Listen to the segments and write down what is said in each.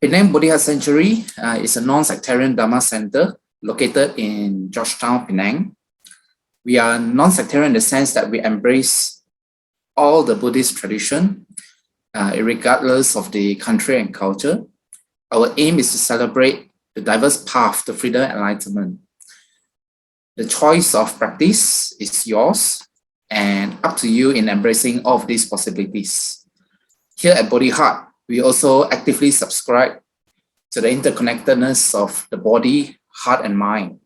Penang Bodhi Sanctuary is a non-sectarian Dhamma center located in Georgetown, Penang. We are non-sectarian in the sense that we embrace all the Buddhist tradition, regardless of the country and culture. Our aim is to celebrate the diverse path to freedom and enlightenment. The choice of practice is yours and up to you in embracing all of these possibilities. Here at Bodhi Heart, we also actively subscribe to the interconnectedness of the body, heart, and mind.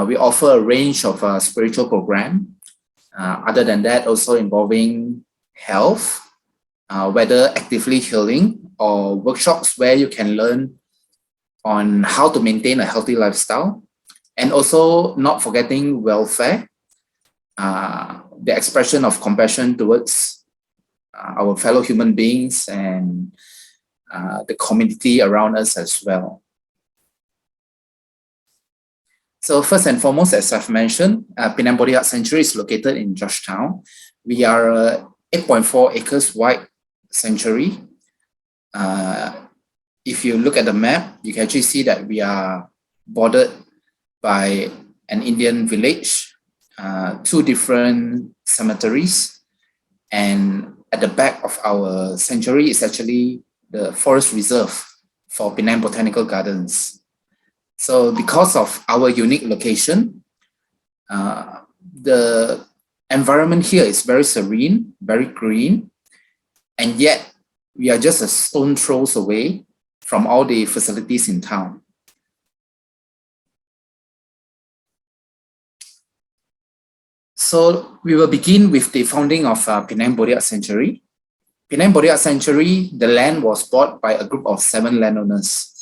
We offer a range of spiritual programs. Other than that, also involving health, whether actively healing or workshops where you can learn on how to maintain a healthy lifestyle, and also not forgetting welfare, the expression of compassion towards our fellow human beings and the community around us as well. So first and foremost, as I've mentioned, Penang Bodhi Sanctuary is located in Georgetown. We are a 8.4 acres wide sanctuary. If you look at the map, you can actually see that we are bordered by an Indian village, 2 different cemeteries, and at the back of our sanctuary is actually the forest reserve for Penang Botanical Gardens. So because of our unique location, the environment here is very serene, very green, and yet we are just a stone throws away from all the facilities in town. So we will begin with the founding of Penang Bodhi Sanctuary. Penang Bodhi Sanctuary, the land was bought by a group of 7 landowners.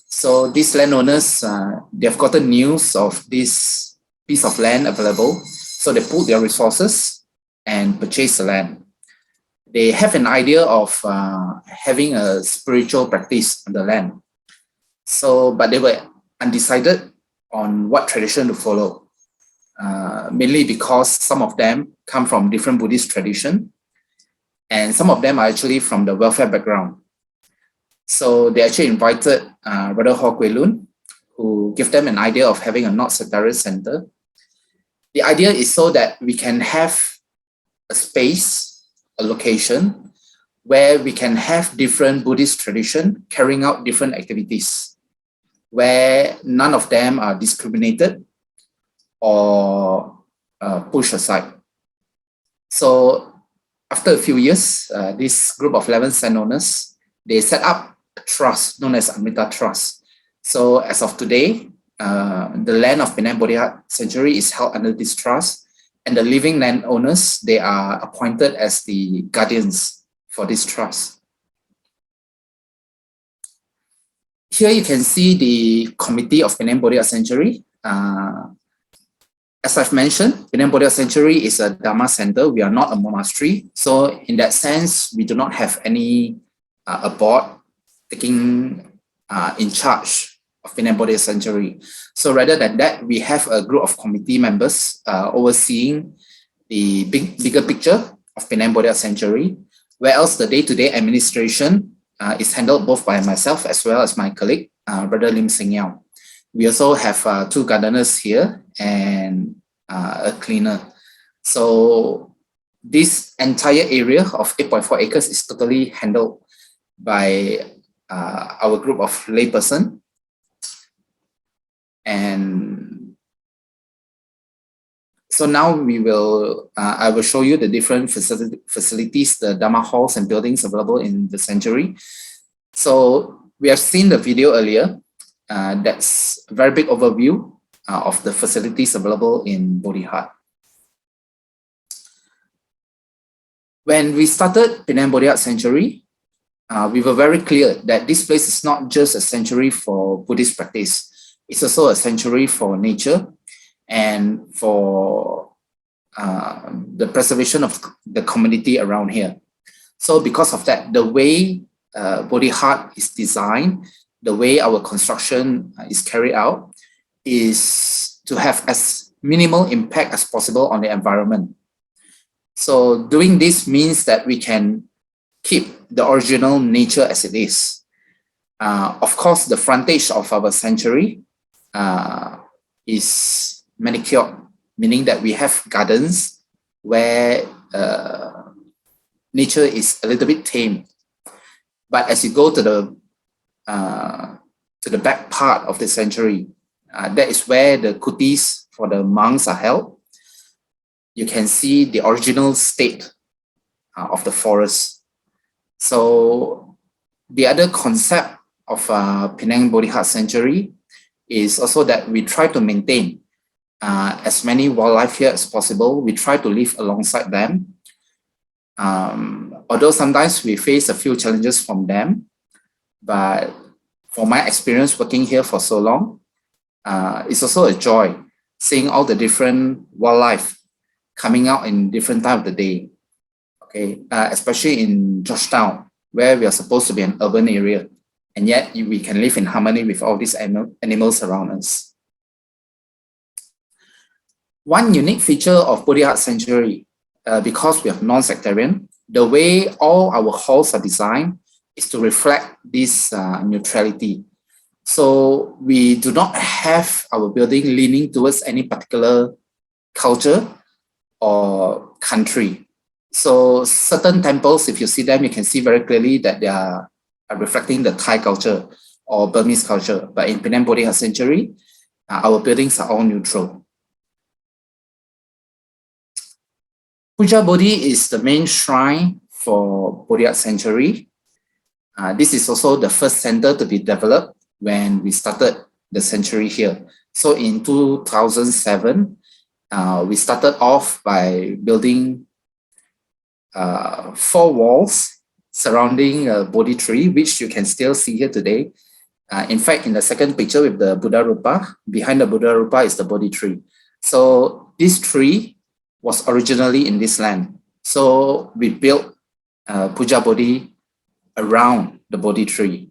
So these landowners, they've gotten news of this piece of land available. So they pooled their resources and purchased the land. They have an idea of having a spiritual practice on the land. So, but they were undecided on what tradition to follow. Mainly because some of them come from different Buddhist tradition, and some of them are actually from the welfare background. So they actually invited Brother Ho Kwee Loon, who gave them an idea of having a not-sectarian center. The idea is so that we can have a space, a location, where we can have different Buddhist tradition carrying out different activities, where none of them are discriminated or pushed aside. So after a few years, this group of 11 landowners, they set up a trust known as Amrita Trust. So as of today, the land of Penang Bodhi Sanctuary is held under this trust, and the living landowners, they are appointed as the guardians for this trust. Here you can see the committee of Penang Bodhi Sanctuary. As I've mentioned, Penang Bodhi Sanctuary is a Dhamma center. We are not a monastery. So in that sense, we do not have any a board taking in charge of Penang Bodhi Sanctuary. So rather than that, we have a group of committee members overseeing the bigger picture of Penang Bodhi Sanctuary, where else the day-to-day administration is handled both by myself as well as my colleague, Brother Lim Seng Yao. We also have 2 gardeners here and a cleaner. So this entire area of 8.4 acres is totally handled by our group of layperson. And so now we will, I will show you the different facilities, the Dhamma halls and buildings available in the sanctuary. So we have seen the video earlier. That's a very big overview of the facilities available in Bodhi Heart. When we started Penang Bodhi Sanctuary, we were very clear that this place is not just a sanctuary for Buddhist practice. It's also a sanctuary for nature and for the preservation of the community around here. So because of that, the way Bodhi Heart is designed, the way our construction is carried out, is to have as minimal impact as possible on the environment. So doing this means that we can keep the original nature as it is. Of course, the frontage of our sanctuary is manicured, meaning that we have gardens where nature is a little bit tame. But as you go to the back part of the sanctuary, that is where the kutis for the monks are held. You can see the original state of the forest. So the other concept of Penang Bodhi Heart Sanctuary is also that we try to maintain as many wildlife here as possible. We try to live alongside them. Although sometimes we face a few challenges from them, but for my experience working here for so long, it's also a joy seeing all the different wildlife coming out in different time of the day. Okay, especially in Georgetown, where we are supposed to be an urban area, and yet we can live in harmony with all these animals around us. One unique feature of Bodhi Heart Sanctuary, because we are non-sectarian, the way all our halls are designed is to reflect this neutrality. So we do not have our building leaning towards any particular culture or country. So certain temples, if you see them, you can see very clearly that they are reflecting the Thai culture or Burmese culture. But in Penang Bodhi Heart Sanctuary, our buildings are all neutral. Puja Bodhi is the main shrine for Bodhi Heart Sanctuary. This is also the first center to be developed when we started the sanctuary here. So in 2007, we started off by building 4 walls surrounding a Bodhi tree, which you can still see here today. In fact, in the second picture with the Buddha Rupa, behind the Buddha Rupa is the Bodhi tree. So this tree was originally in this land. So we built Puja Bodhi around the Bodhi tree.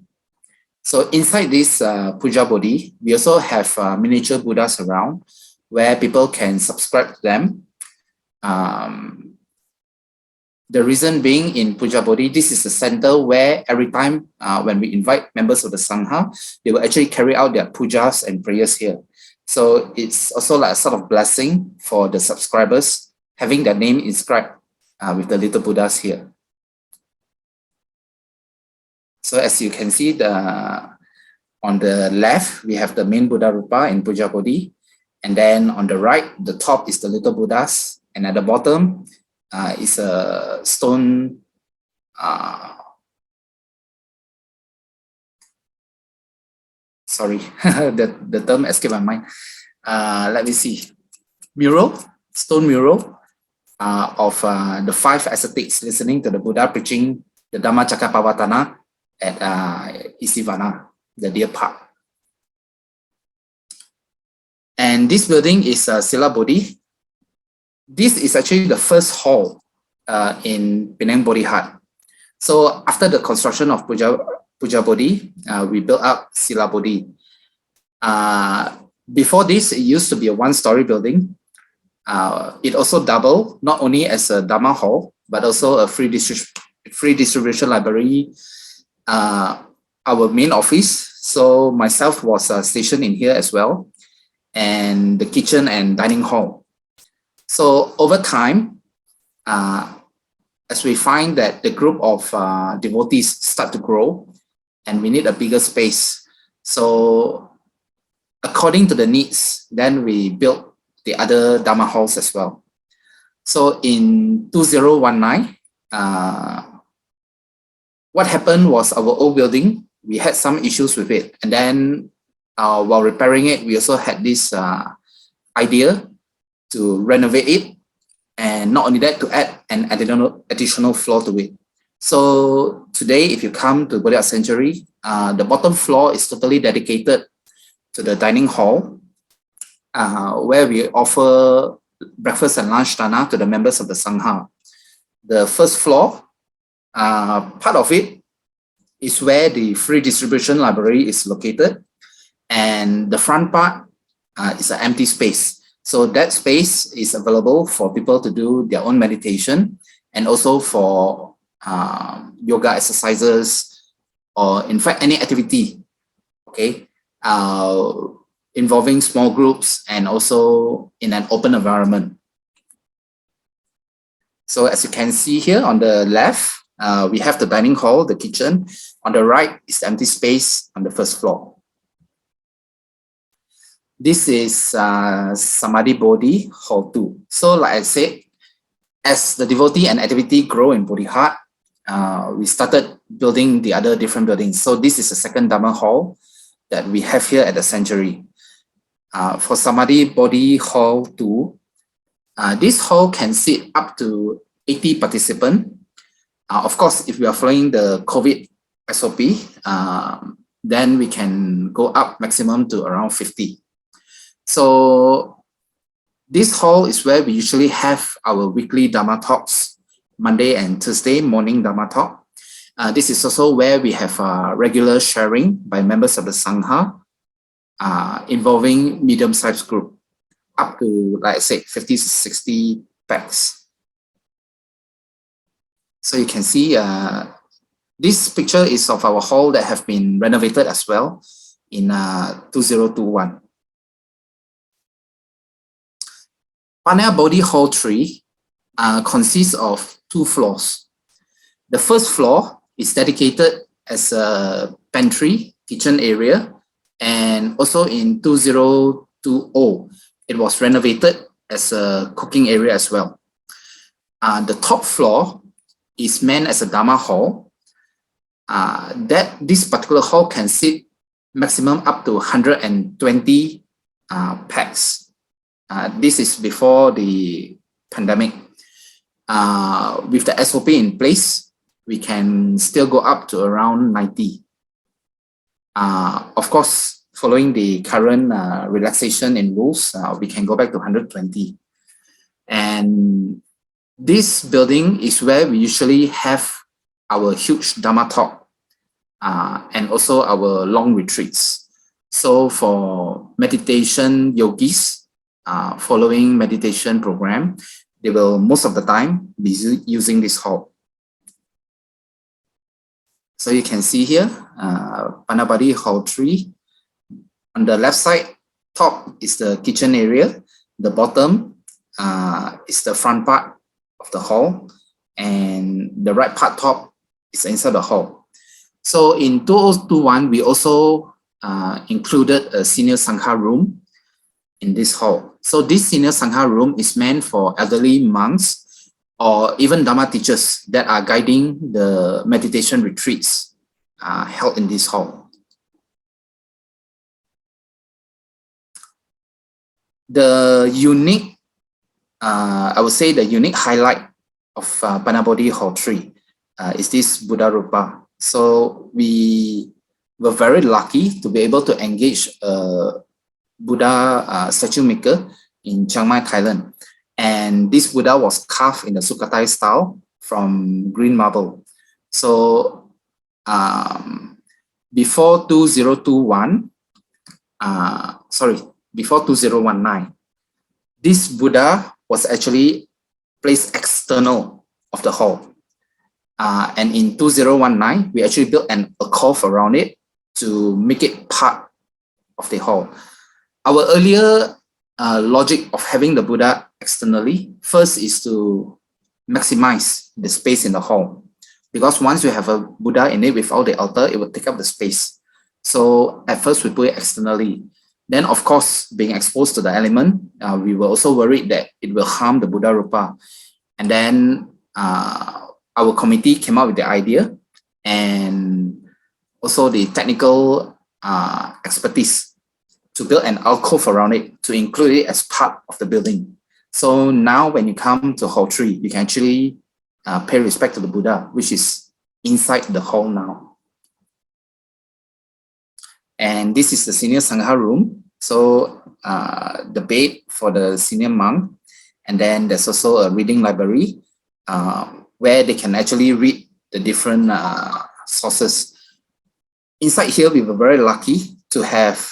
So inside this Puja Bodhi, we also have miniature Buddhas around where people can subscribe to them. The reason being in Puja Bodhi, this is a center where every time when we invite members of the Sangha, they will actually carry out their pujas and prayers here. So it's also like a sort of blessing for the subscribers, having their name inscribed with the little Buddhas here. So as you can see, on the left, we have the main Buddha Rupa in Puja Bodhi. And then on the right, the top is the little Buddhas. And at the bottom is a stone sorry, the term escaped my mind. Let me see. Stone mural of the 5 ascetics listening to the Buddha preaching the Dhamma Cakkappavattana at Isivana, the deer park. And this building is Sila Bodhi. This is actually the first hall in Penang Bodhi Heart. So after the construction of Puja Bodhi, we built up Sila Bodhi. Before this, it used to be a 1-story building. It also doubled not only as a Dhamma hall, but also a free distribution library, our main office. So myself was stationed in here as well, and the kitchen and dining hall. So over time, as we find that the group of devotees start to grow and we need a bigger space. So according to the needs, then we built the other Dhamma halls as well. So in 2019, what happened was our old building, we had some issues with it. And then while repairing it, we also had this idea to renovate it. And not only that, to add an additional floor to it. So today, if you come to Bodhi Sanctuary, the bottom floor is totally dedicated to the dining hall, where we offer breakfast and lunch dana to the members of the Sangha. The first floor, part of it is where the free distribution library is located, and the front part is an empty space. So that space is available for people to do their own meditation and also for yoga exercises or in fact any activity, okay, involving small groups and also in an open environment. So as you can see here on the left, we have the dining hall, the kitchen. On the right is the empty space on the first floor. This is Samadhi Bodhi Hall 2. So like I said, as the devotee and activity grow in Bodhi Heart, we started building the other different buildings. So this is the second Dhamma hall that we have here at the Sanctuary. For Samadhi Bodhi Hall 2, this hall can seat up to 80 participants. Of course, if we are following the COVID SOP, then we can go up maximum to around 50. So this hall is where we usually have our weekly Dhamma talks, Monday and Thursday morning Dhamma talk. This is also where we have regular sharing by members of the Sangha, involving medium-sized group, up to, like I said, 50 to 60 packs. So you can see this picture is of our hall that have been renovated as well in 2021. Panaya Bodhi Hall 3 consists of 2 floors. The first floor is dedicated as a pantry, kitchen area, and also in 2020, it was renovated as a cooking area as well. The top floor is meant as a Dhamma hall. This particular hall can seat maximum up to 120 packs. This is before the pandemic. With the SOP in place, we can still go up to around 90. Of course, following the current relaxation in rules, we can go back to 120. And this building is where we usually have our huge Dhamma talk and also our long retreats. So for meditation yogis, following meditation program, they will most of the time be using this hall. So you can see here, Panaya Bodhi Hall 3. On the left side, top is the kitchen area. The bottom is the front part of the hall. And the right part top is inside the hall. So in 2021, we also included a senior Sangha room in this hall. So this senior Sangha room is meant for elderly monks or even Dhamma teachers that are guiding the meditation retreats held in this hall. The unique, I would say the unique highlight of Panaya Bodhi Hall 3 is this Buddha Rupa. So we were very lucky to be able to engage a Buddha statue maker in Chiang Mai, Thailand. And this Buddha was carved in the Sukhothai style from green marble. So before 2019, this Buddha was actually placed external of the hall. And in 2019, we actually built a curve around it to make it part of the hall. Our earlier logic of having the Buddha externally, first is to maximize the space in the hall. Because once you have a Buddha in it without the altar, it will take up the space. So at first we put it externally. Then of course, being exposed to the element, we were also worried that it will harm the Buddha Rupa. And then our committee came up with the idea and also the technical expertise to build an alcove around it to include it as part of the building. So now when you come to Hall 3, you can actually pay respect to the Buddha, which is inside the hall now. And this is the senior Sangha room. So the bed for the senior monk. And then there's also a reading library where they can actually read the different sources. Inside here, we were very lucky to have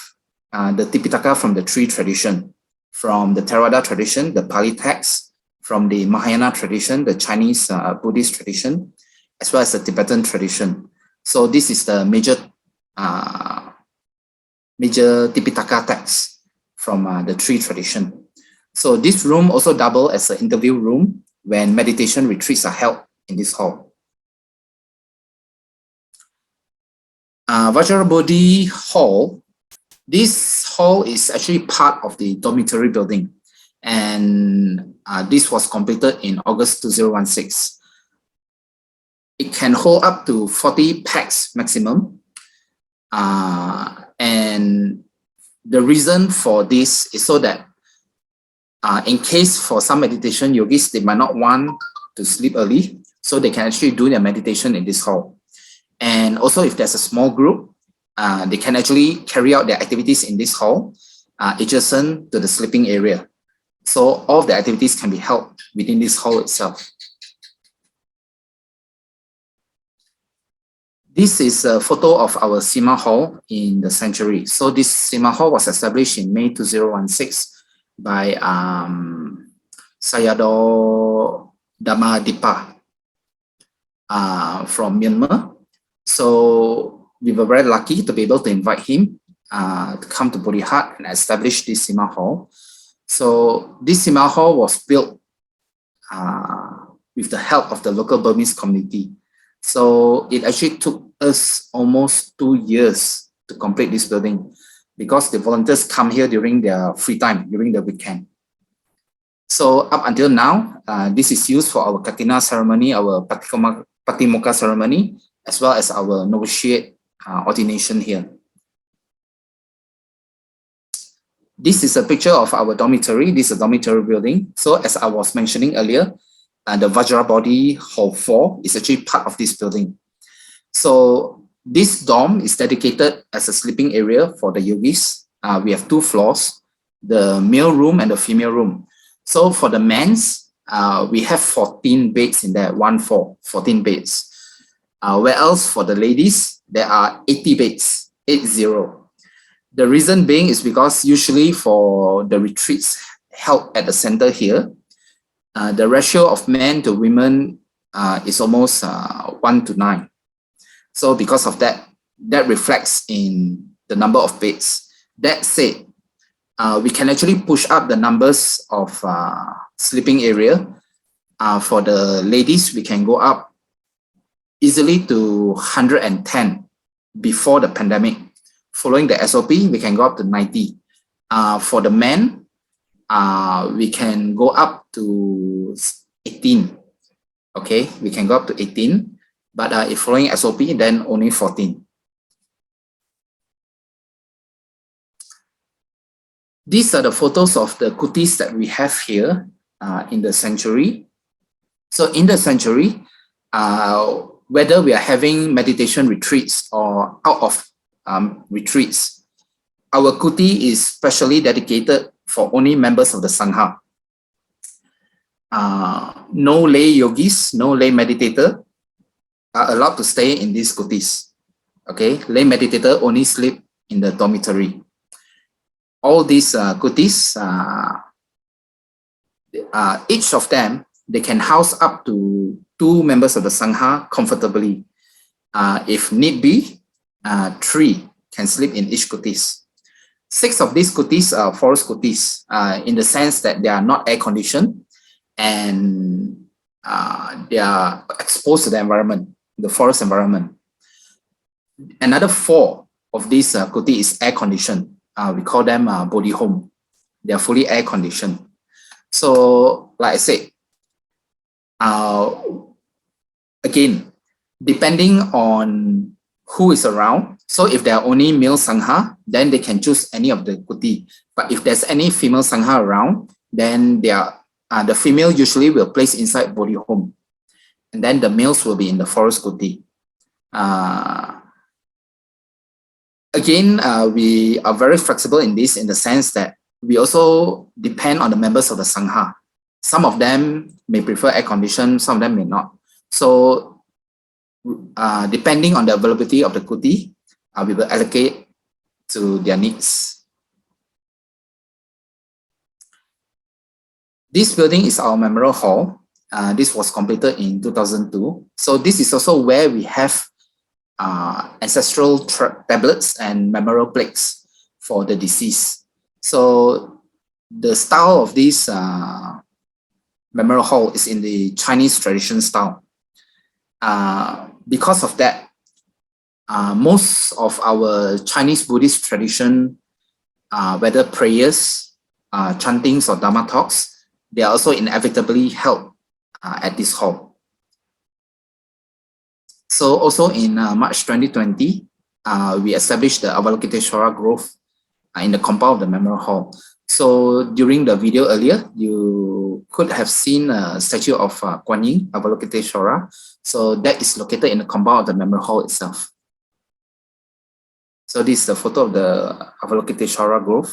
the Tipitaka from the three tradition, from the Theravada tradition, the Pali text, from the Mahayana tradition, the Chinese Buddhist tradition, as well as the Tibetan tradition. So this is the major Tipitaka text from the tree tradition. So this room also double as an interview room when meditation retreats are held in this hall. Vajrabodhi Hall. This hall is actually part of the dormitory building, and this was completed in August 2016. It can hold up to 40 pax maximum. And the reason for this is so that in case for some meditation yogis, they might not want to sleep early, so they can actually do their meditation in this hall. And also if there's a small group, they can actually carry out their activities in this hall adjacent to the sleeping area. So all of the activities can be held within this hall itself. This is a photo of our Sima Hall in the Sanctuary. So this Sima Hall was established in May 2016 by Sayadaw Dhamma Dipa from Myanmar. So we were very lucky to be able to invite him to come to Bodhi Hut and establish this Sima Hall. So this Sima Hall was built with the help of the local Burmese community. So it actually took us almost 2 years to complete this building because the volunteers come here during their free time, during the weekend. So up until now, this is used for our Katina ceremony, our Patimokkha ceremony, as well as our novitiate ordination here. This is a picture of our dormitory. This is a dormitory building. So as I was mentioning earlier, the Vajrabodhi Hall 4 is actually part of this building. So this dorm is dedicated as a sleeping area for the yogis. We have 2 floors, the male room and the female room. So for the men's, we have 14 beds in there, 14 beds. Whereas for the ladies, there are 80 beds, 80. The reason being is because usually for the retreats held at the center here, the ratio of men to women is almost 1:9. So because of that, that reflects in the number of beds. That said, we can actually push up the numbers of sleeping area. For the ladies, we can go up easily to 110 before the pandemic. Following the SOP, we can go up to 90. For the men, we can go up to 18. Okay, we can go up to 18. But if following SOP, then only 14. These are the photos of the kutis that we have here in the sanctuary. So in the sanctuary, whether we are having meditation retreats or out of retreats, our kuti is specially dedicated for only members of the Sangha. No lay yogis, no lay meditator are allowed to stay in these kutis. Okay, lay meditator only sleep in the dormitory. All these kutis, each of them, they can house up to 2 members of the Sangha comfortably. If need be, 3 can sleep in each kutis. 6 of these kutis are forest kutis in the sense that they are not air conditioned and they are exposed to the environment, the forest environment. Another 4 of these kuti is air conditioned. We call them Bodhi home. They are fully air conditioned. So, like I said, again, depending on who is around. So if there are only male Sangha, then they can choose any of the kuti. But if there's any female Sangha around, then they are, the female usually will place inside Bodhi home. And then the males will be in the forest kuti. Again, we are very flexible in this in the sense that we also depend on the members of the Sangha. Some of them may prefer air condition, some of them may not. So depending on the availability of the kuti, we will allocate to their needs. This building is our memorial hall. This was completed in 2002. So this is also where we have ancestral tablets and memorial plaques for the deceased. So the style of this memorial hall is in the Chinese tradition style. Because of that, most of our Chinese Buddhist tradition, whether prayers, chantings, or Dhamma talks, they are also inevitably held at this hall. So also in March 2020, we established the Avalokiteshvara Grove in the compound of the memorial hall. So during the video earlier, you could have seen a statue of Kuan Yin, Avalokiteshvara. So that is located in the compound of the memorial hall itself. So this is the photo of the Avalokiteshvara Grove.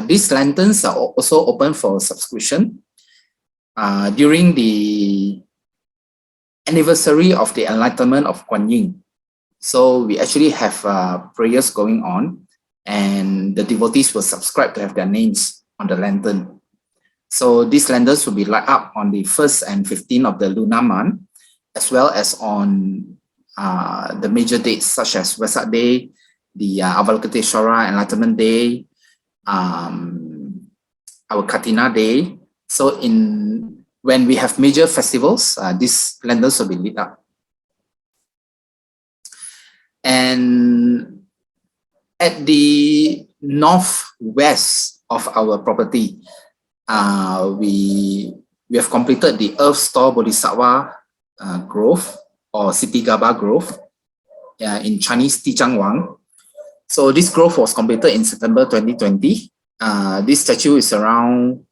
These lanterns are also open for subscription. During the anniversary of the enlightenment of Kuan Yin, so we actually have prayers going on, and the devotees will subscribe to have their names on the lantern. So these lanterns will be light up on the 1st and 15th of the lunar month, as well as on the major dates such as Vesak Day, the Avalokiteshvara Enlightenment Day, our Katina Day. So when we have major festivals, these lanterns will be lit up. And at the northwest of our property, we have completed the Earth Store Bodhisattva Grove, or Siti Gaba Grove, in Chinese Tichang Wang. So this grove was completed in September 2020. This statue is around,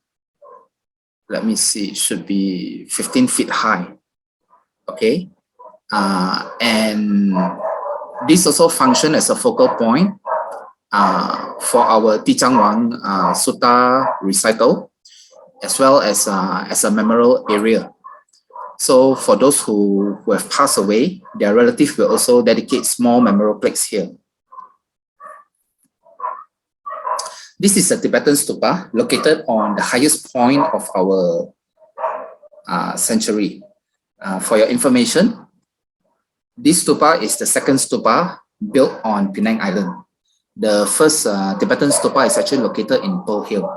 let me see, it should be 15 feet high. Okay. And this also functions as a focal point for our Tichang Wang Sutta recital, as well as a memorial area. So for those who have passed away, their relatives will also dedicate small memorial plaques here. This is a Tibetan stupa located on the highest point of our sanctuary. For your information, this stupa is the second stupa built on Penang Island. The first Tibetan stupa is actually located in Pearl Hill.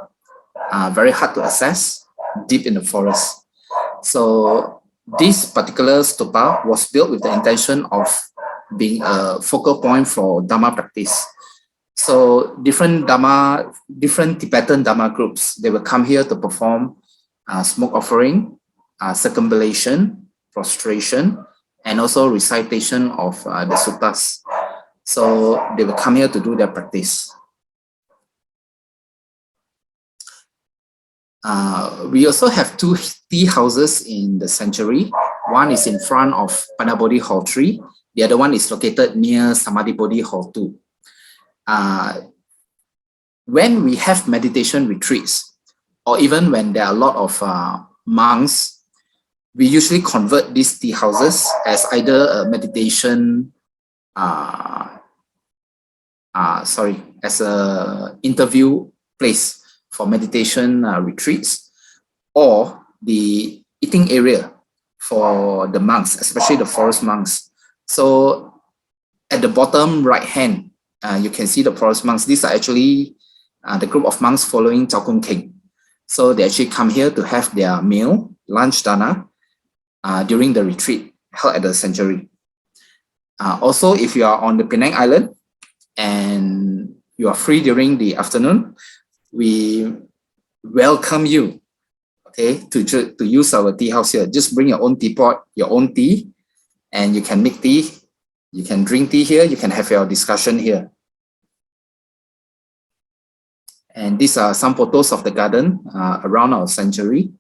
Very hard to access, deep in the forest. So this particular stupa was built with the intention of being a focal point for Dhamma practice. So different Tibetan Dhamma groups, they will come here to perform smoke offering, circumambulation, prostration, and also recitation of the suttas. So they will come here to do their practice. We also have two tea houses in the sanctuary. One is in front of Panabodhi Hall 3. The other one is located near Samadhi Bodhi Hall 2. When we have meditation retreats, or even when there are a lot of monks, we usually convert these tea houses as either a meditation, as a interview place for meditation retreats, or the eating area for the monks, especially the forest monks. So at the bottom right hand, you can see the forest monks. These are actually the group of monks following Chao Kung King. So they actually come here to have their meal, lunch dana, during the retreat held at the sanctuary. Also, if you are on the Penang Island and you are free during the afternoon, we welcome you, okay, to use our tea house here. Just bring your own teapot, your own tea, and you can make tea. You can drink tea here. You can have your discussion here. And these are some photos of the garden around our sanctuary.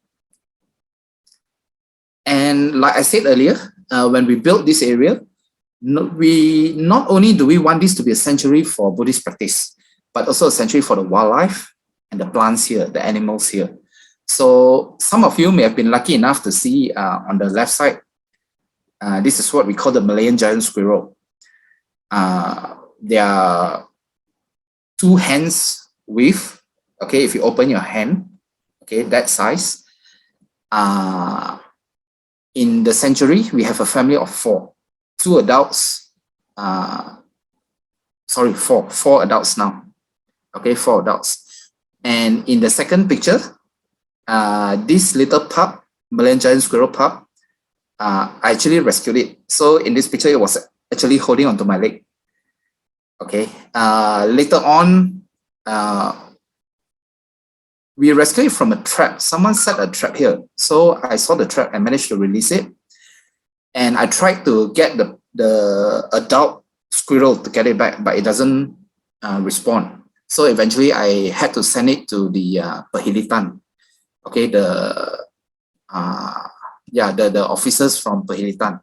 And like I said earlier, when we built this area, not only do we want this to be a sanctuary for Buddhist practice, but also a sanctuary for the wildlife and the plants here, the animals here. So some of you may have been lucky enough to see on the left side, this is what we call the Malayan giant squirrel. There are two hands width, okay, if you open your hand, okay, that size. In the sanctuary, we have a family of 4, 2 adults, sorry, four adults now. Okay, 4 adults. And in the second picture, this little pup, Malayan giant squirrel pup, I actually rescued it. So in this picture, it was actually holding onto my leg. Okay. Later on, we rescued it from a trap. Someone set a trap here. So I saw the trap and managed to release it. And I tried to get the adult squirrel to get it back, but it doesn't respond. So eventually I had to send it to the Pahilitan. Okay, the officers from Pahilitan.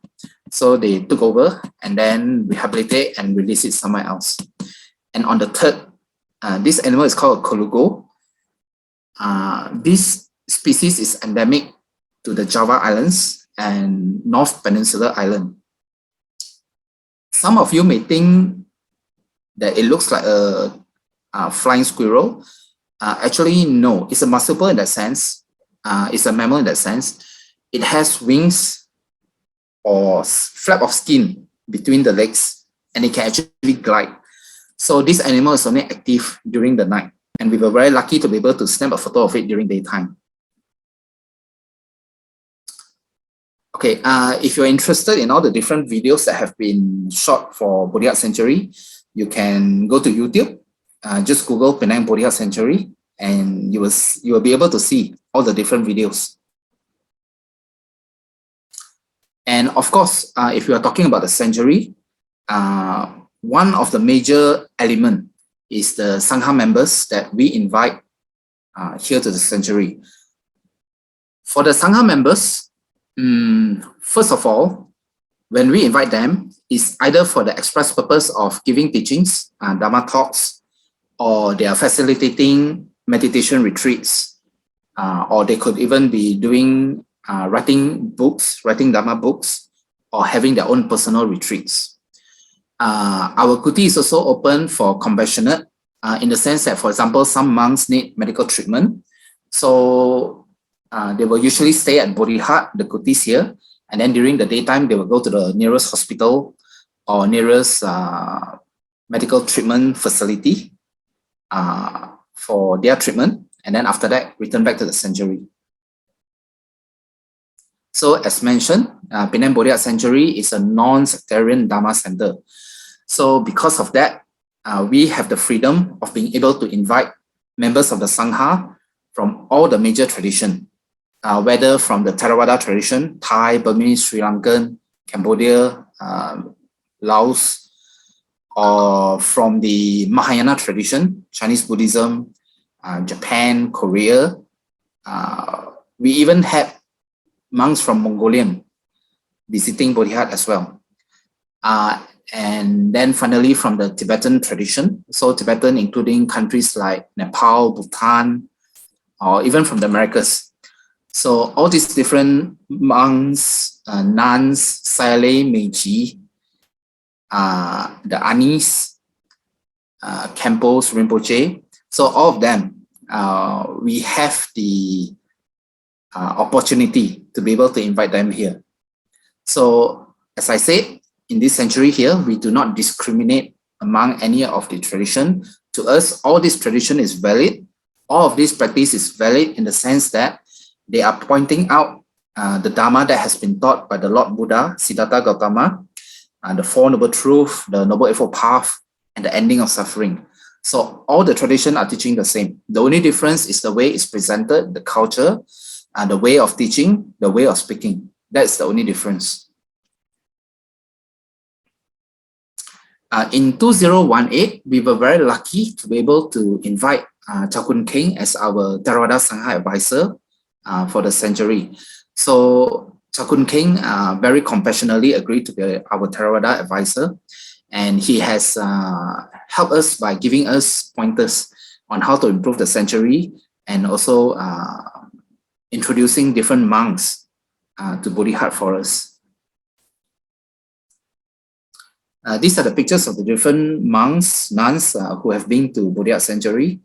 So they took over and then rehabilitate and release it somewhere else. And on the third, this animal is called a kolugo. This species is endemic to the Java Islands and North Peninsula Island. Some of you may think that it looks like a flying squirrel. Actually, no, it's a marsupial in that sense. It's a mammal in that sense. It has wings or flap of skin between the legs, and it can actually glide. So this animal is only active during the night, and we were very lucky to be able to snap a photo of it during daytime. Okay, if you're interested in all the different videos that have been shot for Bodhi Sanctuary, you can go to YouTube, just Google Penang Bodhi Sanctuary, and you will be able to see all the different videos. And of course, if you are talking about the sanctuary, one of the major elements is the Sangha members that we invite here to the sanctuary. For the Sangha members, first of all, when we invite them, it's either for the express purpose of giving teachings, Dhamma talks, or they are facilitating meditation retreats, or they could even be doing writing Dhamma books, or having their own personal retreats. Our kuti is also open for compassionate, in the sense that, for example, some monks need medical treatment. So they will usually stay at Bodhi Hut, the kutis here, and then during the daytime, they will go to the nearest hospital or nearest medical treatment facility for their treatment, and then after that, return back to the sanctuary. So as mentioned, Penang Bodhi Sanctuary is a non-sectarian Dhamma center. So because of that, we have the freedom of being able to invite members of the Sangha from all the major traditions, whether from the Theravada tradition, Thai, Burmese, Sri Lankan, Cambodia, Laos, or from the Mahayana tradition, Chinese Buddhism, Japan, Korea. We even had monks from Mongolian visiting Bodhi Hut as well. And then finally from the Tibetan tradition, so Tibetan including countries like Nepal, Bhutan, or even from the Americas. So all these different monks, nuns, Sayalay, Meiji, the Anis, Kempos, Rinpoche, so all of them, we have the opportunity to be able to invite them here. So as I said, in this sanctuary here, we do not discriminate among any of the tradition. To us, all this tradition is valid. All of this practice is valid in the sense that they are pointing out the Dhamma that has been taught by the Lord Buddha, Siddhartha Gautama, the Four Noble Truths, the Noble Eightfold Path, and the ending of suffering. So all the traditions are teaching the same. The only difference is the way it's presented, the culture, the way of teaching, the way of speaking. That's the only difference. In 2018, we were very lucky to be able to invite Chakun King as our Theravada Sangha advisor for the sanctuary. So Chakun King very compassionately agreed to be our Theravada advisor, and he has helped us by giving us pointers on how to improve the sanctuary, and also introducing different monks to Bodhi Hut for us. These are the pictures of the different monks, nuns who have been to Bodhi Sanctuary.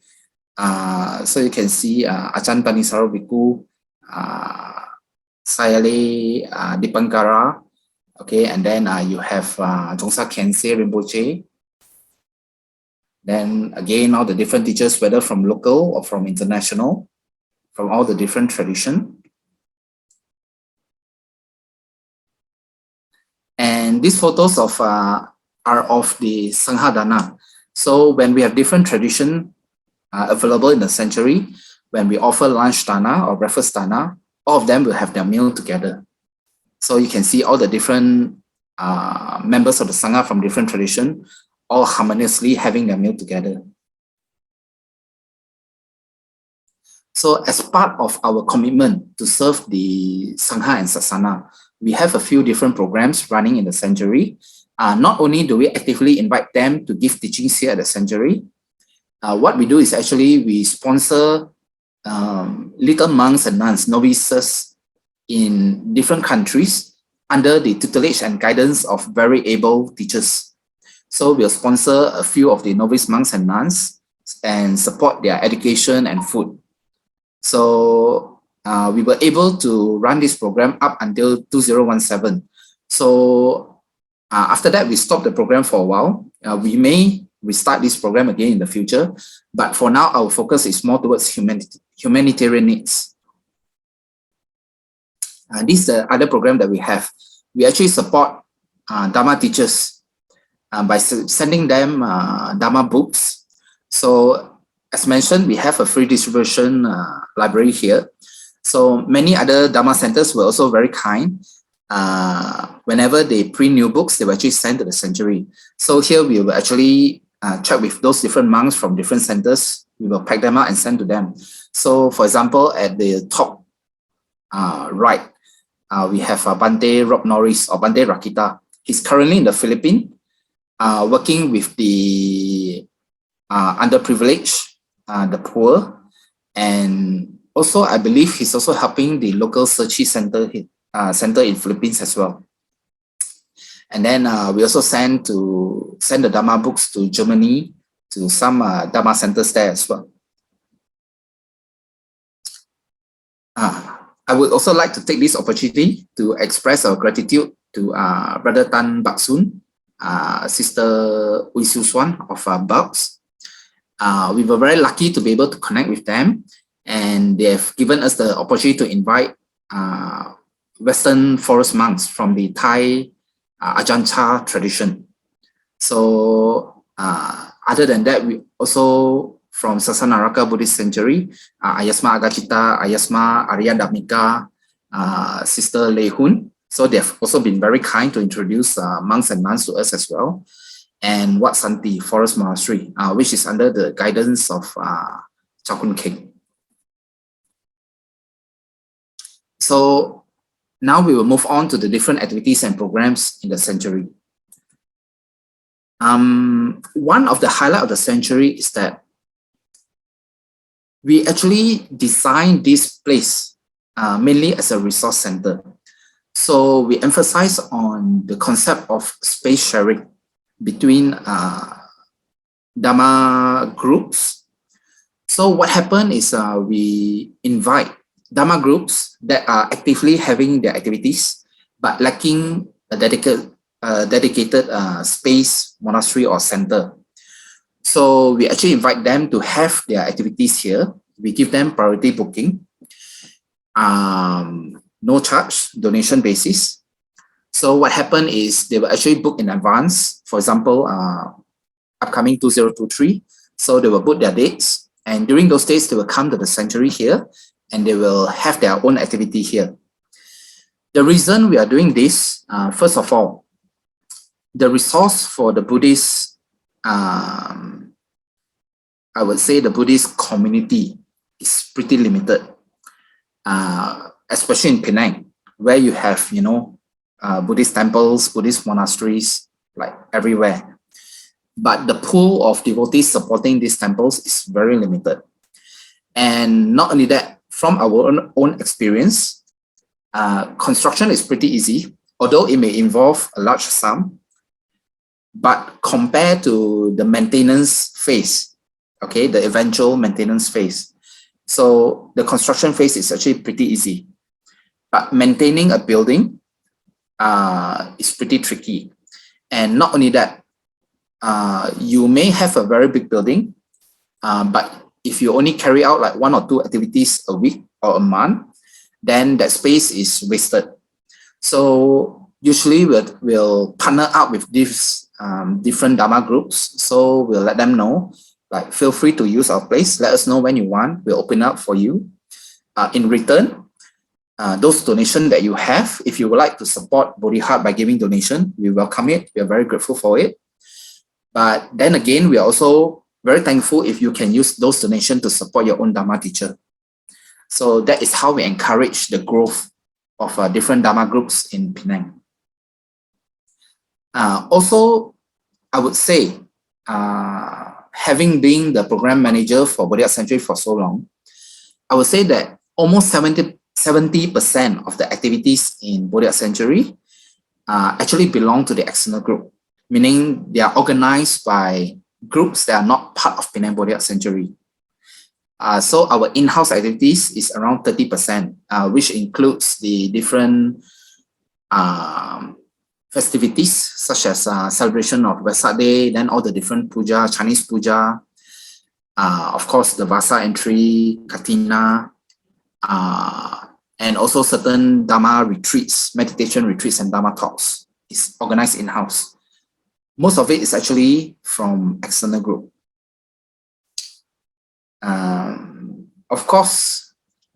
So you can see Achan Panisaro Bhikkhu, Sayalay, Dipankara, Okay, and then you have Jongsa Khyentse Rinpoche. Then again, all the different teachers, whether from local or from international, from all the different tradition. And these photos are of the Sangha Dana. So when we have different tradition available in the sanctuary, when we offer lunch dana or breakfast dana, all of them will have their meal together. So you can see all the different members of the Sangha from different tradition, all harmoniously having their meal together. So as part of our commitment to serve the Sangha and Sasana, we have a few different programs running in the sanctuary. Not only do we actively invite them to give teachings here at the sanctuary, what we do is actually we sponsor little monks and nuns, novices in different countries under the tutelage and guidance of very able teachers. So we'll sponsor a few of the novice monks and nuns and support their education and food. So we were able to run this program up until 2017. So after that, we stopped the program for a while. We may restart this program again in the future, but for now, our focus is more towards humanitarian needs. This is the other program that we have. We actually support Dhamma teachers by sending them Dhamma books. So as mentioned, we have a free distribution library here. So many other Dhamma centers were also very kind. Whenever they print new books, they will actually send to the sanctuary. So here we will actually check with those different monks from different centers. We will pack them out and send to them. So for example, at the top right, we have Bante Rob Norris or Bante Rakita. He's currently in the Philippines, working with the underprivileged, the poor, and also I believe he's also helping the local Searchy center in Philippines as well. And then we also send the Dhamma books to Germany, to some Dhamma centers there as well. I would also like to take this opportunity to express our gratitude to Brother Tan Baksun, Sister Ui Siu Swan of Bugs. We were very lucky to be able to connect with them, and they have given us the opportunity to invite Western forest monks from the Thai Ajahn Chah tradition. So other than that, we also from Sasanaraka Buddhist Sanctuary, Ayasma Agachita, Ayasma Arya Damika, Sister Lei Hun. So they've also been very kind to introduce monks and nuns to us as well. And Wat Santi Forest Monastery, which is under the guidance of Chakun King. So now we will move on to the different activities and programs in the sanctuary. One of the highlights of the sanctuary is that we actually designed this place mainly as a resource center. So we emphasize on the concept of space sharing between Dhamma groups. So what happened is we invite Dhamma groups that are actively having their activities, but lacking a dedicated space, monastery or center. So we actually invite them to have their activities here. We give them priority booking, no charge, donation basis. So what happened is they will actually book in advance. For example, upcoming 2023. So they will book their dates, and during those days, they will come to the sanctuary here and they will have their own activity here. The reason we are doing this, first of all, the resource for the Buddhist, I would say the Buddhist community is pretty limited, especially in Penang, where you have, Buddhist temples, Buddhist monasteries, like everywhere. But the pool of devotees supporting these temples is very limited. And not only that, from our own experience, construction is pretty easy, although it may involve a large sum. But compared to the maintenance phase, okay, the eventual maintenance phase, so the construction phase is actually pretty easy. But maintaining a building, is pretty tricky. And not only that, you may have a very big building, but if you only carry out like 1 or 2 activities a week or a month, then that space is wasted. So usually we'll partner up with these different Dhamma groups. So we'll let them know, like, feel free to use our place. Let us know when you want. We'll open up for you. In return, those donations that you have, if you would like to support Bodhi Heart by giving donation, we welcome it. We are very grateful for it. But then again, we are also very thankful if you can use those donations to support your own Dhamma teacher. So that is how we encourage the growth of different Dhamma groups in Penang. Also, I would say, having been the program manager for Bodhi Sanctuary for so long, I would say that almost 70% of the activities in Bodhi Sanctuary actually belong to the external group, meaning they are organized by groups that are not part of Penang Bodhi Sanctuary. So our in-house activities is around 30%, which includes the different festivities such as celebration of Vesak Day, then all the different puja, Chinese puja, of course the Vasa entry, Katina, and also certain Dhamma retreats, meditation retreats and Dhamma talks is organized in-house. Most of it is actually from external group. Of course,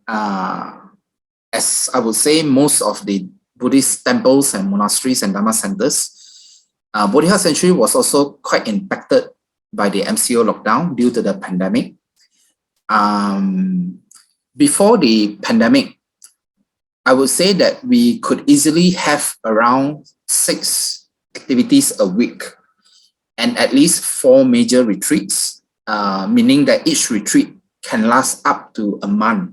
as I would say, most of the Buddhist temples and monasteries and Dhamma centers, Bodhi Sanctuary was also quite impacted by the MCO lockdown due to the pandemic. Before the pandemic, I would say that we could easily have around 6 activities a week and at least 4 major retreats, meaning that each retreat can last up to a month.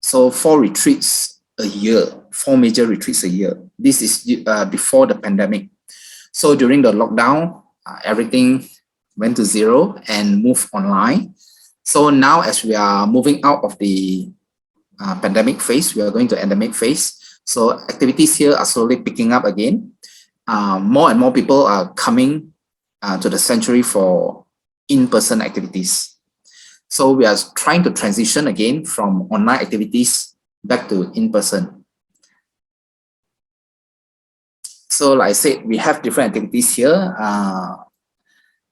So 4 retreats a year, 4 major retreats a year. This is before the pandemic. So during the lockdown, everything went to zero and moved online. So now as we are moving out of the pandemic phase, we are going to endemic phase. So activities here are slowly picking up again. More and more people are coming to the sanctuary for in-person activities. So we are trying to transition again from online activities back to in-person. So like I said, we have different activities here.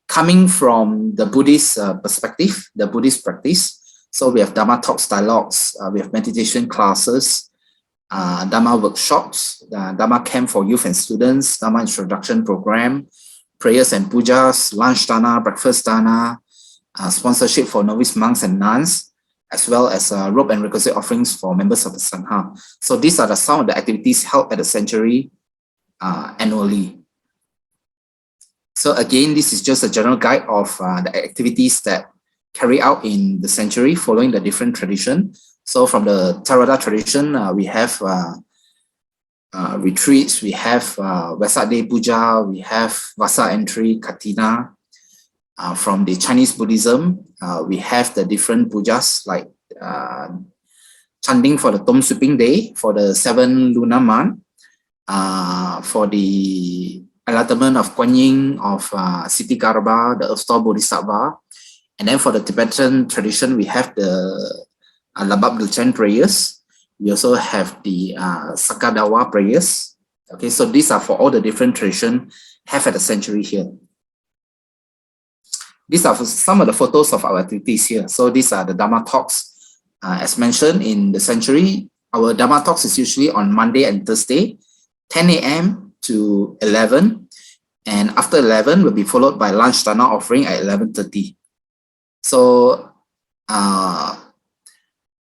Coming from the Buddhist perspective, the Buddhist practice. So we have Dhamma talks, dialogues, we have meditation classes, Dhamma workshops, Dhamma camp for youth and students, Dhamma introduction program, prayers and pujas, lunch dana, breakfast dana, sponsorship for novice monks and nuns, as well as robe and requisite offerings for members of the Sangha. So these are some of the activities held at the sanctuary annually. So again, this is just a general guide of the activities that carry out in the sanctuary following the different tradition. So from the Theravada tradition, we have retreats, we have Vesak Day Puja, we have Vasa entry, Katina. From the Chinese Buddhism, we have the different pujas like chanting for the Tom Sweeping Day, for the 7 lunar month, for the enlightenment of Kuan Yin, of Siti Garba, the Earth Star Bodhisattva. And then for the Tibetan tradition, we have the Labab Dulchan prayers. We also have the Sakadawa prayers. Okay, so these are for all the different traditions have at the sanctuary here. These are some of the photos of our activities here. So these are the Dhamma talks. As mentioned in the sanctuary, our Dhamma talks is usually on Monday and Thursday, 10 a.m. to 11. And after 11 will be followed by lunch dana offering at 11:30. So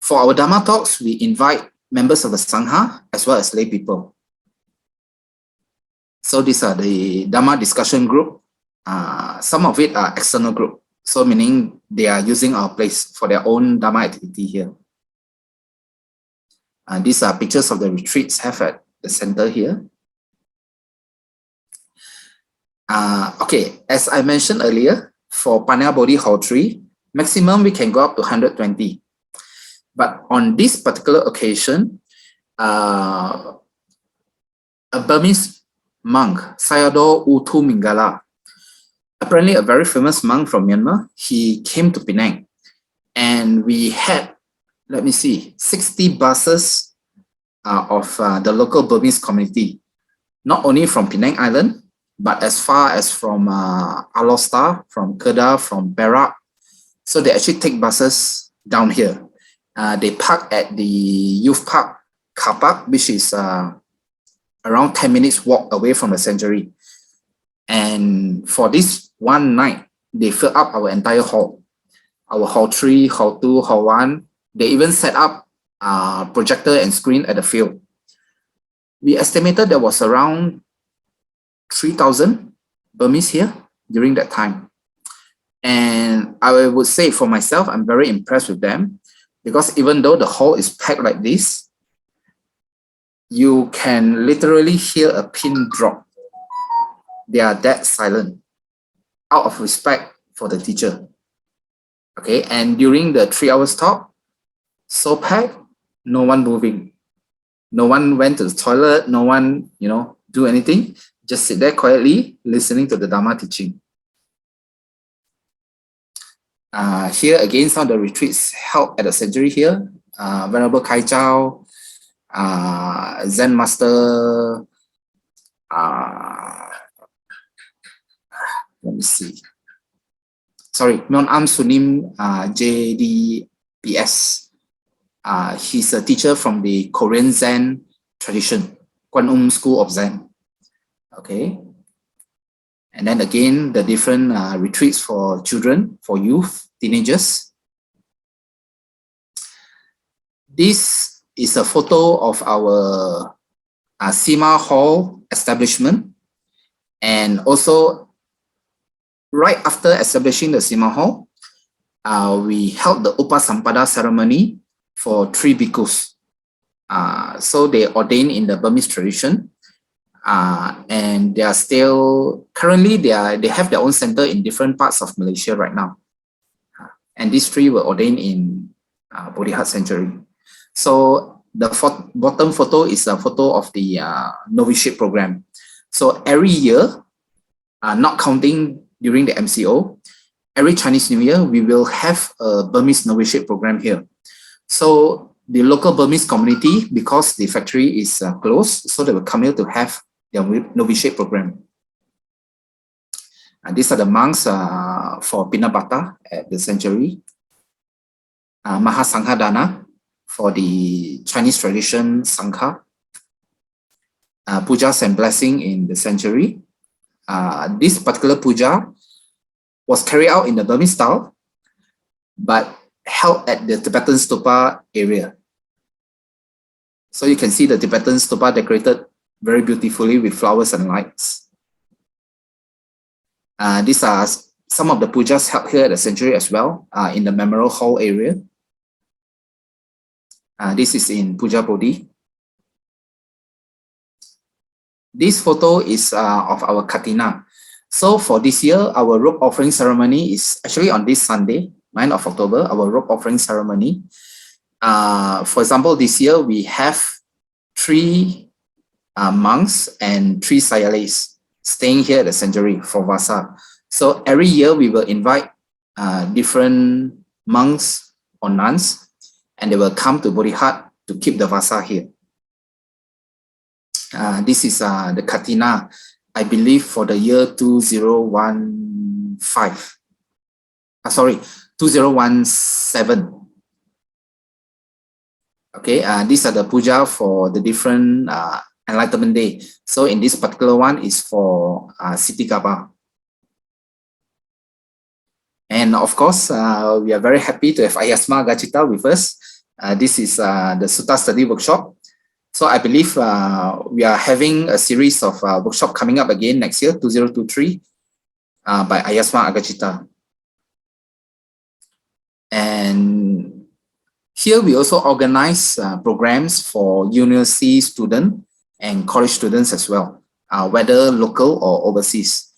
for our Dhamma talks, we invite members of the Sangha as well as lay people. So these are the Dhamma discussion group. Some of it are external group. So meaning they are using our place for their own Dhamma activity here. These are pictures of the retreats have at the center here. Okay, as I mentioned earlier, for Panya Bodhi Hall 3, maximum we can go up to 120. But on this particular occasion, a Burmese monk, Sayadaw U Tu Mingala, apparently a very famous monk from Myanmar. He came to Penang, and we had, let me see, 60 buses of the local Burmese community, not only from Penang Island, but as far as from Alor, from Kedah, from Perak. So they actually take buses down here. They park at the youth park car park, which is around 10 minutes walk away from the sanctuary. And for this one night, they fill up our entire hall. Our hall 3, hall 2, hall 1. They even set up a projector and screen at the field. We estimated there was around 3,000 Burmese here during that time. And I would say for myself, I'm very impressed with them, because even though the hall is packed like this, you can literally hear a pin drop. They are that silent out of respect for the teacher. Okay, and during the 3 hours talk, so packed, no one moving. No one went to the toilet, no one, do anything. Just sit there quietly, listening to the Dhamma teaching. Here again, some of the retreats held at the sanctuary here. Venerable Kai Chao, Zen Master, let me see. Sorry, Myon Am Sunim JDPS. He's a teacher from the Korean Zen tradition, Kwan School of Zen. Okay. And then again, the different retreats for children, for youth, teenagers. This is a photo of our Sima Hall establishment. And also, right after establishing the Sima Hall, we held the Upasampada ceremony for 3 bhikkhus. So they ordained in the Burmese tradition. And they are still, currently they have their own center in different parts of Malaysia right now. And these 3 were ordained in Bodhi Sanctuary. So the bottom photo is a photo of the novitiate program. So every year, not counting during the MCO, every Chinese New Year, we will have a Burmese novitiate program here. So the local Burmese community, because the factory is closed, so they will come here to have their novitiate program. And these are the monks for Pinabata at the sanctuary. Mahasanghadana for the Chinese tradition Sangha. Pujas and blessing in the sanctuary. This particular puja was carried out in the Burmese style, but held at the Tibetan stupa area. So you can see the Tibetan stupa decorated very beautifully with flowers and lights. These are some of the pujas held here at the sanctuary as well, in the memorial hall area. This is in Puja Bodhi. This photo is of our Katina. So for this year, our robe offering ceremony is actually on this Sunday, 9th of October, our robe offering ceremony. For example, this year we have 3 monks and 3 sayalays staying here at the sanctuary for Vasa. So every year we will invite different monks or nuns, and they will come to Bodhi to keep the Vasa here. This is the Katina, I believe, for the year 2015. 2017. Okay, these are the puja for the different Enlightenment Day. So in this particular one is for Siti Kaba. And of course, we are very happy to have Ayasma Agachita with us. This is the Sutta Study Workshop. So I believe we are having a series of workshop coming up again next year, 2023, by Ayasma Agachita. And here we also organize programs for university students and college students as well, whether local or overseas.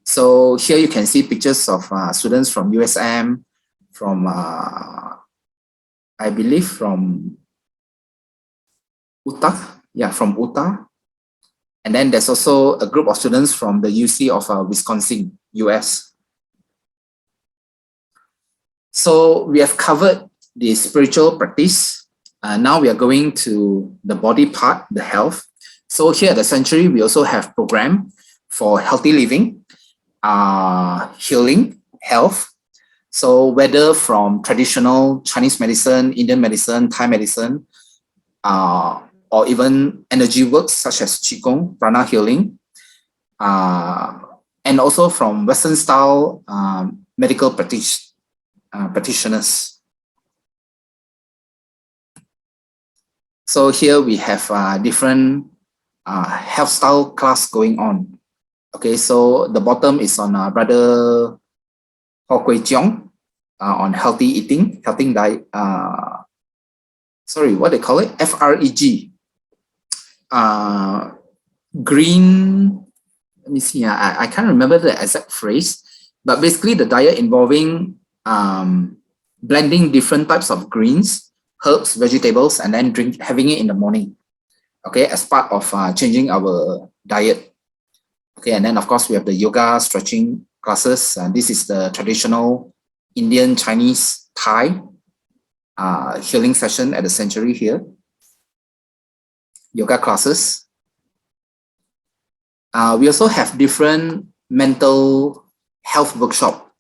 So here you can see pictures of students from USM, from, I believe from Utah, yeah, from Utah. And then there's also a group of students from the UC of Wisconsin, US. So we have covered the spiritual practice. Now we are going to the body part, the health. So here at the Sanctuary, we also have program for healthy living, healing, health. So whether from traditional Chinese medicine, Indian medicine, Thai medicine, or even energy works such as Qigong, prana healing, and also from Western style medical practitioners. So here we have different health style class going on. Okay, so the bottom is on Brother Ho Kwei Cheong on healthy eating, healthy diet. Sorry, what they call it? FREG. Green. Let me see. I can't remember the exact phrase, but basically the diet involving blending different types of greens, herbs, vegetables, and then having it in the morning. Okay, as part of changing our diet. Okay, and then of course we have the yoga stretching classes. This is the traditional Indian, Chinese, Thai healing session at the Sanctuary here. Yoga classes. We also have different mental health workshop.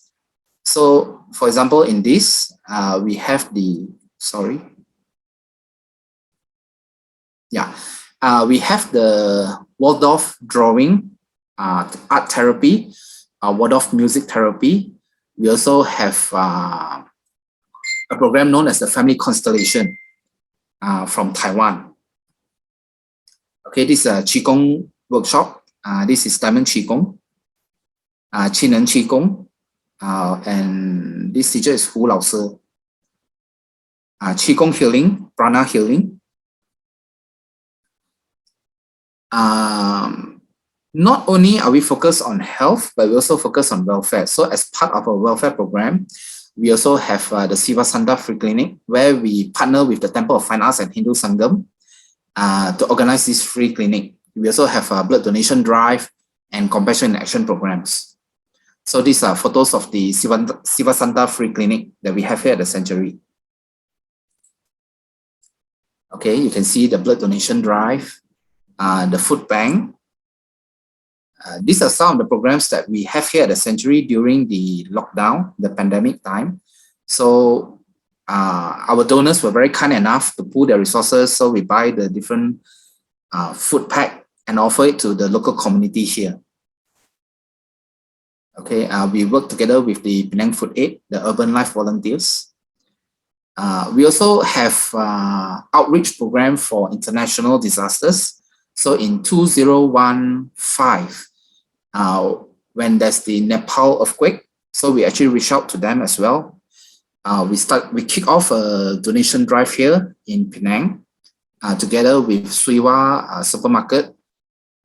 So for example, in this, we have we have the Waldorf drawing, art therapy, Waldorf music therapy. We also have a program known as the Family Constellation from Taiwan. Okay, this is a Qigong workshop. This is Diamond Qigong, Qinen Qigong, and this teacher is Hu Lao Se. Qigong healing, prana healing. Not only are we focused on health, but we also focus on welfare. So as part of our welfare program, we also have the Sivasanta Free Clinic, where we partner with the Temple of Fine Arts and Hindu Sangam to organize this free clinic. We also have a blood donation drive and compassion in action programs. So these are photos of the Sivasanta Free Clinic that we have here at the Sanctuary. Okay, you can see the blood donation drive, the food bank. These are some of the programs that we have here at the Sanctuary during the lockdown, the pandemic time. So our donors were very kind enough to pool their resources. So we buy the different food pack and offer it to the local community here. Okay, we work together with the Penang Food Aid, the Urban Life Volunteers. We also have outreach program for international disasters. So in 2015, when there's the Nepal earthquake, so we actually reach out to them as well. We kick off a donation drive here in Penang, together with Suiwa supermarket,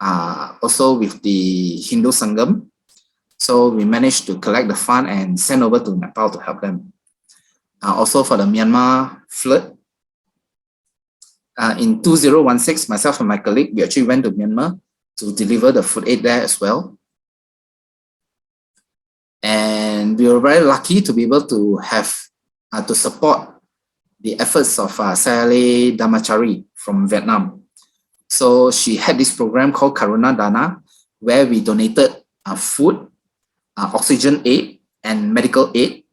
also with the Hindu Sangam. So we managed to collect the fund and send over to Nepal to help them. Also for the Myanmar flood, in 2016, myself and my colleague, we actually went to Myanmar to deliver the food aid there as well. And we were very lucky to be able to have, to support the efforts of Saleh Dhammachari from Vietnam. So she had this program called Karuna Dana, where we donated food, oxygen aid, and medical aid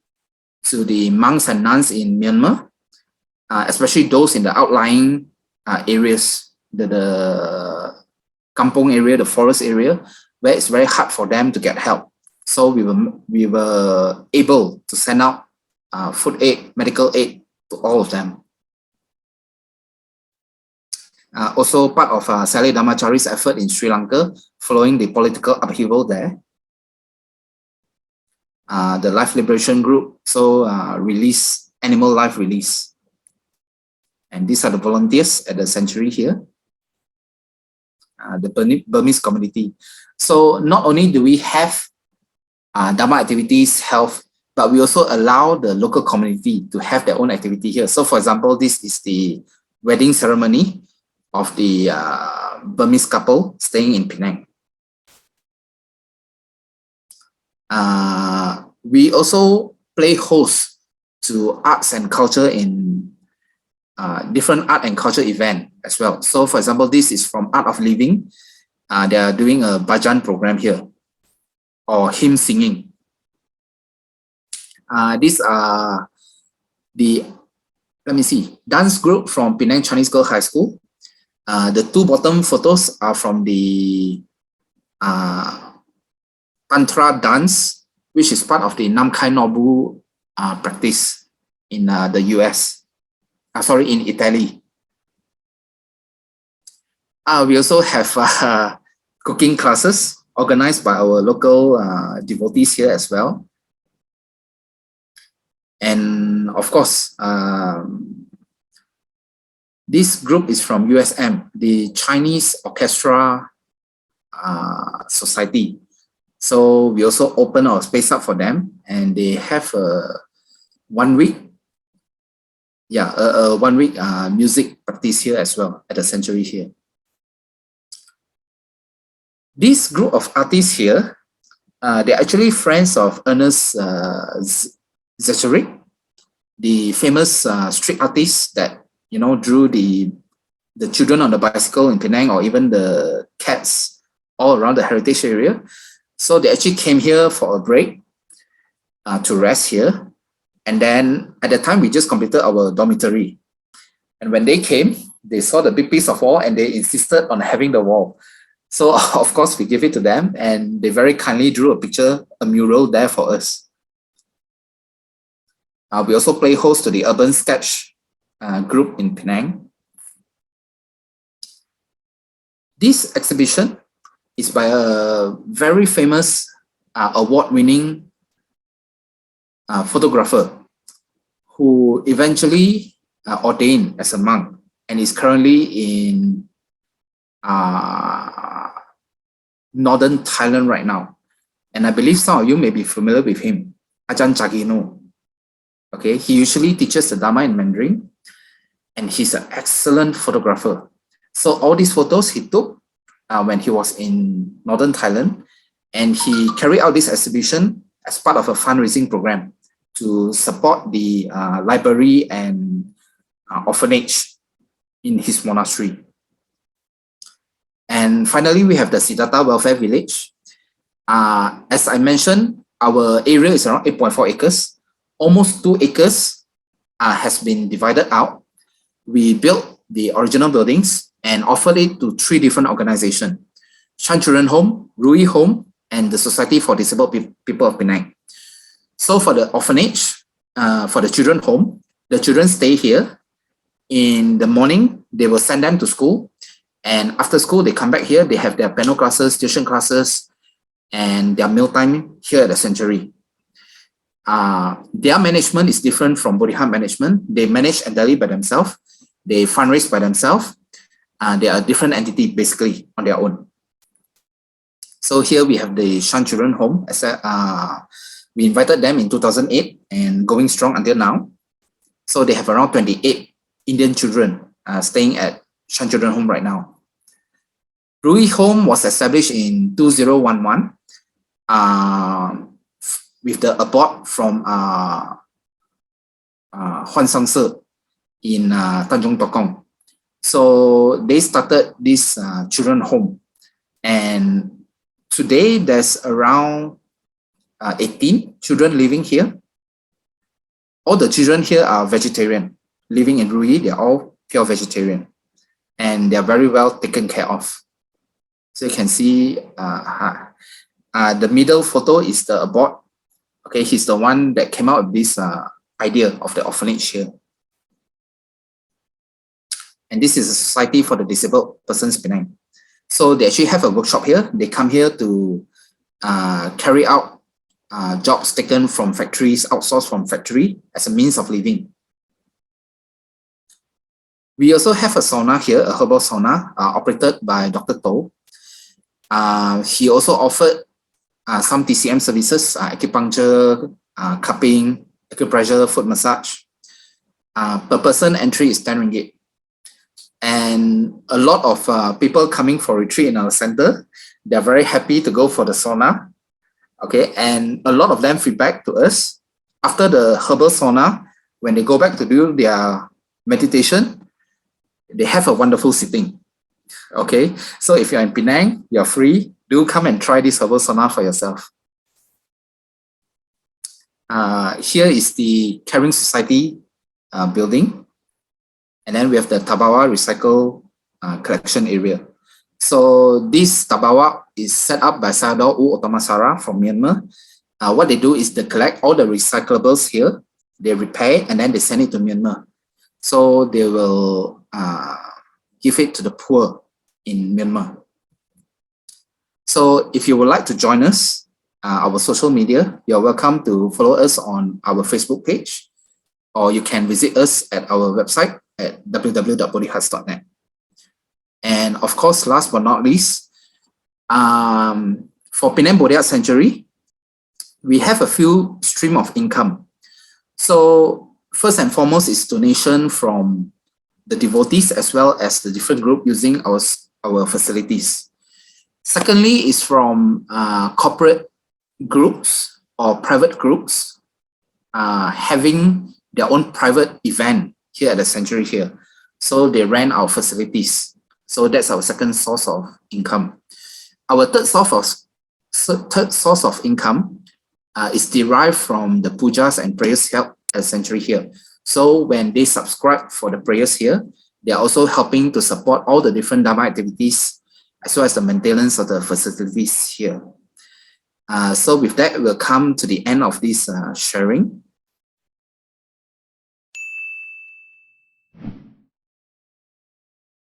to the monks and nuns in Myanmar, especially those in the outlying areas, the kampong area, the forest area, where it's very hard for them to get help. So we were able to send out food aid, medical aid to all of them. Also part of Saleh Dhammachari's effort in Sri Lanka, following the political upheaval there. The Life Liberation Group, so release, animal life release. And these are the volunteers at the Sanctuary here, the Burmese community. So not only do we have Dhamma activities, health, but we also allow the local community to have their own activity here. So for example, this is the wedding ceremony. of the Burmese couple staying in Penang. We also play host to arts and culture in different art and culture event as well. So for example, this is from Art of Living. They are doing a bhajan program here, or hymn singing. These are the, let me see, dance group from Penang Chinese Girls High School. The two bottom photos are from the Tantra dance, which is part of the Namkai Nobu practice in the US. In Italy. We also have cooking classes organized by our local devotees here as well. And of course, this group is from USM, the Chinese Orchestra Society. So we also open our space up for them, and they have a 1 week, a 1 week music practice here as well at the sanctuary here. This group of artists here, they're actually friends of Ernest Zecharic, the famous street artist that drew the children on the bicycle in Penang, or even the cats all around the heritage area. So they actually came here for a break to rest here. And then at the time, we just completed our dormitory. And when they came, they saw the big piece of wall and they insisted on having the wall. So of course, we give it to them, and they very kindly drew a picture, a mural there for us. We also play host to the Urban Sketch group in Penang. This exhibition is by a very famous award-winning photographer who eventually ordained as a monk and is currently in northern Thailand right now. And I believe some of you may be familiar with him, Ajahn Chagino. Okay, he usually teaches the Dhamma in Mandarin, and he's an excellent photographer. So all these photos he took when he was in northern Thailand, and he carried out this exhibition as part of a fundraising program to support the library and orphanage in his monastery. And finally, we have the Siddhartha Welfare Village. As I mentioned, our area is around 8.4 acres. Almost 2 acres has been divided out. We built the original buildings and offered it to 3 different organizations: Shan Children Home, Rui Home, and the Society for Disabled People of Penang. So for the orphanage, for the children home, the children stay here. In the morning, they will send them to school. And after school, they come back here. They have their piano classes, tuition classes, and their mealtime here at the sanctuary. Their management is different from Bodhi management. They manage entirely by themselves. They fundraise by themselves. They are a different entity basically on their own. So here we have the Shan Children Home. We invited them in 2008 and going strong until now. So they have around 28 Indian children staying at Shan Children Home right now. Rui Home was established in 2011 with the abode from Huan Sang Se in Tanjung Tokong. So they started this children home, and today there's around 18 children living here. All the children here are vegetarian. Living in Rui, they're all pure vegetarian, and they're very well taken care of. So you can see the middle photo is the abode. Okay, he's the one that came out with this idea of the orphanage here. And this is a Society for the Disabled Persons Penang. So they actually have a workshop here. They come here to carry out jobs taken from factories, outsourced from factory as a means of living. We also have a sauna here, a herbal sauna operated by Dr. To. He also offered some TCM services, acupuncture, cupping, acupressure, foot massage. Per person entry is 10 ringgit. And a lot of people coming for retreat in our center, they're very happy to go for the sauna. Okay, and a lot of them feedback to us after the herbal sauna, when they go back to do their meditation, they have a wonderful sitting. Okay, so if you're in Penang, you're free, do come and try this herbal sauna for yourself. Here is the Caring Society building. And then we have the Tabawa Recycle collection area. So this Tabawa is set up by Sador U Otamasara from Myanmar. What they do is they collect all the recyclables here, they repair, and then they send it to Myanmar. So they will give it to the poor in Myanmar. So if you would like to join us, our social media, you're welcome to follow us on our Facebook page, or you can visit us at our website at www.bodhihuts.net. And of course, last but not least, for Penang Bodhi Sanctuary, we have a few stream of income. So first and foremost is donation from the devotees as well as the different group using our facilities. Secondly is from corporate groups or private groups having their own private event here at the sanctuary here. So they rent our facilities. So that's our second source of income. Our third source of income is derived from the pujas and prayers held at the sanctuary here. So when they subscribe for the prayers here, they are also helping to support all the different Dhamma activities as well as the maintenance of the facilities here. So with that, we'll come to the end of this sharing.